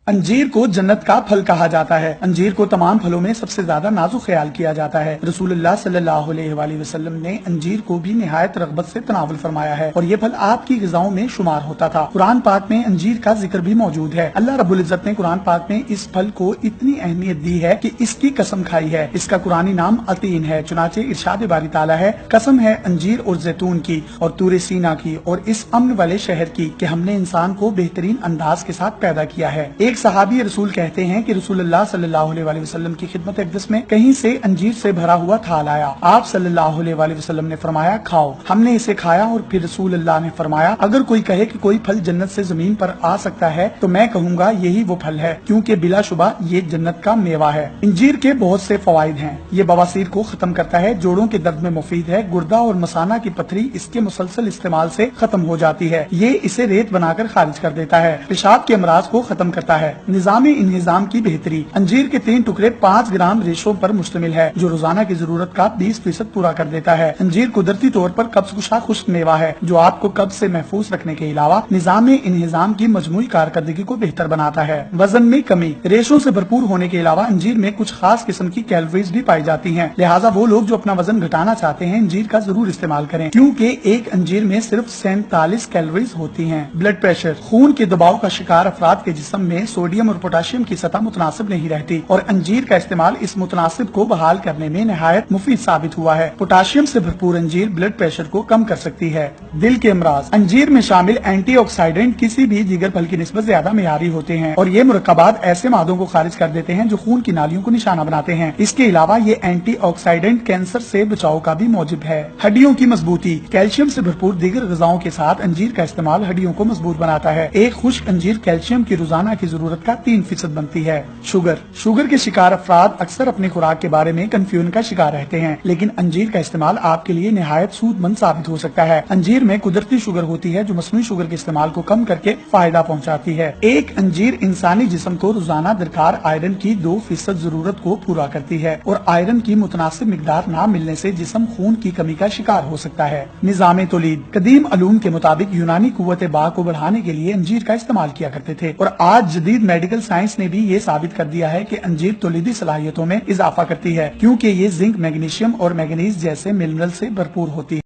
अंजीर को जन्नत का फल कहा जाता है। अंजीर को तमाम फलों में सबसे ज्यादा नाजुक ख्याल किया जाता है। रसूलुल्लाह सल्लल्लाहु अलैहि वसल्लम ने अंजीर को भी निहायत रगबत से तनावुल फरमाया है और ये फल आपकी ग़िज़ाओं में शुमार होता था। कुरान पाक में अंजीर का जिक्र भी मौजूद है। अल्लाह रब्बुल इज्जत ने कुरान पाक में इस फल को इतनी अहमियत दी है कि इसकी कसम खाई है। इसका कुरानी नाम अतीन है। चुनाचे इरशाद बारी ताला है, कसम है अंजीर और जैतून की और तूरे सीना की और इस अमन वाले शहर की कि हमने इंसान को बेहतरीन अंदाज के साथ पैदा किया है। एक सहाबी रसूल कहते हैं कि रसूलुल्लाह सल्लल्लाहु अलैहि वसल्लम की खिदमत अक़दस में कहीं से अंजीर से भरा हुआ थाल आया। आप सल्लल्लाहु अलैहि वसल्लम ने फरमाया, खाओ। हमने इसे खाया और फिर रसूलुल्लाह ने फरमाया, अगर कोई कहे कि कोई फल जन्नत से जमीन पर आ सकता है तो मैं कहूँगा यही वो फल है, क्योंकि बिलाशुबा ये जन्नत का मेवा है। अंजीर के बहुत से फवाइद हैं। ये बवासीर को खत्म करता है, जोड़ों के दर्द में मुफीद है, गुर्दा और मसाना की पथरी इसके मुसलसल इस्तेमाल से खत्म हो जाती है। ये इसे रेत बनाकर खारिज कर देता है, पेशाब के अमराज को खत्म करता है। निजामी इंहिजाम की बेहतरी। अंजीर के 3 टुकड़े 5 ग्राम रेशों पर मुश्तमिल है, जो रोजाना की जरूरत का 20% पूरा कर देता है। अंजीर कुदरती तौर पर कब्ज़कुशा खुश्क मेवा है, जो आपको कब्ज से महफूज रखने के अलावा निजामी इंहिजाम की मजमूई कारकर्दगी को बेहतर बनाता है। वजन में कमी। रेशों से भरपूर होने के अलावा अंजीर में कुछ खास किस्म की कैलोरीज भी पाई जाती हैं, लिहाजा वो लोग जो अपना वजन घटाना चाहते हैं अंजीर का जरूर इस्तेमाल करें, क्योंकि एक अंजीर में सिर्फ 47 कैलोरीज होती हैं। Blood pressure. खून के दबाव का शिकार अफराद के जिस्म में सोडियम और पोटाशियम की सतह मुतनासिब नहीं रहती और अंजीर का इस्तेमाल इस मुतनासिब को बहाल करने में निहायत मुफीद साबित हुआ है। पोटाशियम से भरपूर अंजीर ब्लड प्रेशर को कम कर सकती है। दिल के अमराज। अंजीर में शामिल एंटीऑक्सीडेंट किसी भी दीगर फल की निस्बत ज्यादा मेयारी होते हैं और ये मुरक्कबात ऐसे मादों को खारिज कर देते हैं जो खून की नालियों को निशाना बनाते हैं। इसके अलावा ये एंटीऑक्सीडेंट कैंसर से बचाव का भी मौजिब है। हड्डियों की मजबूती। कैल्शियम से भरपूर दीगर ग़िज़ाओं के साथ अंजीर का इस्तेमाल हड्डियों को मजबूत बनाता है। एक खुश्क अंजीर कैल्शियम की रोजाना की जरूरत का 3% बनती है। शुगर के शिकार अफराद अक्सर अपनी खुराक के बारे में कंफ्यूजन का शिकार रहते हैं, लेकिन अंजीर का इस्तेमाल आपके लिए निहायत सूदमंद साबित हो सकता है। अंजीर में कुदरती शुगर होती है जो मसनूई शुगर के इस्तेमाल को कम करके फायदा पहुंचाती है। एक अंजीर इंसानी जिस्म को रोजाना दरकार आयरन की 2% जरूरत को पूरा करती है और आयरन की मुतनासिब मिकदार न मिलने से जिस्म खून की कमी का शिकार हो सकता है। निजामे तौलीद। कदीम अलूम के मुताबिक यूनानी कुव्वत बा को बढ़ाने के लिए अंजीर का इस्तेमाल किया करते थे और आज जदीद मेडिकल साइंस ने भी ये साबित कर दिया है कि अंजीर तौलीदी सलाहियतों में इजाफा करती है, क्योंकि ये जिंक, मैग्नीशियम और मैंगनीज जैसे मिनरल से भरपूर होती है।